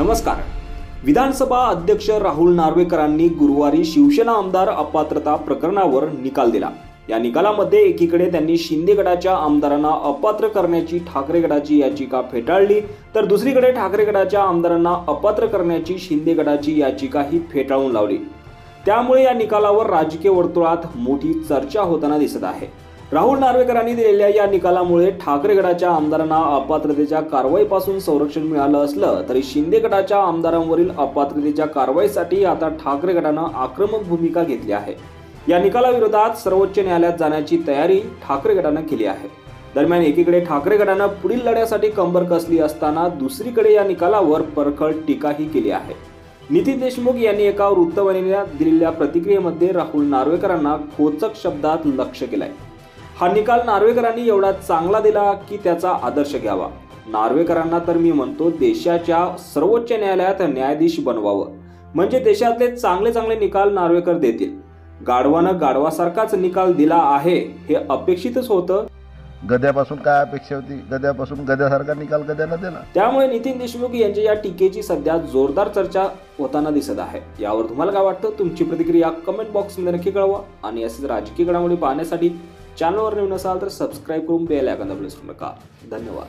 नमस्कार। विधानसभा अध्यक्ष राहुल नार्वेकरांनी गुरुवारी शिवसेना आमदार अपात्रता प्रकरणावर निकाल दिला। या निकालामध्ये एकीकडे त्यांनी शिंदे गटाच्या आमदारांना अपात्र करण्याची ठाकरे गटाची याचिका फेटाळली, तर दुसरीकडे ठाकरे गटाच्या आमदारांना अपात्र करण्याची शिंदे गटाची याचिकाही फेटाळून लावली। त्यामुळे या निकालावर राजकीय वर्तुळात मोठी चर्चा होताना दिसत आहे। राहुल नार्वेकरांनी दिलेल्या या निकालामुळे ठाकरे गटाच्या आमदारांना अपात्रतेच्या कारवाईपासून संरक्षण मिळालं असलं तरी शिंदे गटाच्या आमदारांवरील अपात्रतेच्या कारवाईसाठी आता ठाकरे गटानं आक्रमक भूमिका घेतली आहे। या निकालाविरोधात सर्वोच्च न्यायालयात जाण्याची तयारी ठाकरे गटानं केली आहे। दरम्यान एकीकडे ठाकरे गटानं पुढील लढ्यासाठी कंबर कसली असताना दुसरीकडे या निकालावर परखड टीकाही केली आहे। नितीन देशमुख यांनी एका वृत्तवाहिनीला दिलेल्या प्रतिक्रियेमध्ये राहुल नार्वेकरांना खोचक शब्दात लक्ष्य केलंय। हा निकाल नार्वेकरांनी एवढा चांगला दिला की त्याचा आदर्श घ्यावा। नार्वेकरांना तर मी म्हणतो, देशाच्या सर्वोच्च न्यायालयात न्यायाधीश बनवावं, म्हणजे देशातले चांगले निकाल नार्वेकर देतील। गाढवानं गाढवासारखाच निकाल दिला आहे हे अपेक्षितच होतं। गद्यापासून काय अपेक्षा होती? गद्यापासून गद्यासारखा निकाल गद्यानं दिला। त्यामुळे नितीन देशमुख यांच्या या टीकेची सध्या जोरदार चर्चा होताना दिसत आहे। यावर तुम्हाला काय वाटतं? तुमची प्रतिक्रिया कमेंट बॉक्समध्ये नक्की कळवा आणि असेच राजकीय घडामोडी पाहण्यासाठी चॅनलवर नवीन असाल तर सबस्क्राईब करून बेल आयकॉन दाबून विसरू नका। धन्यवाद।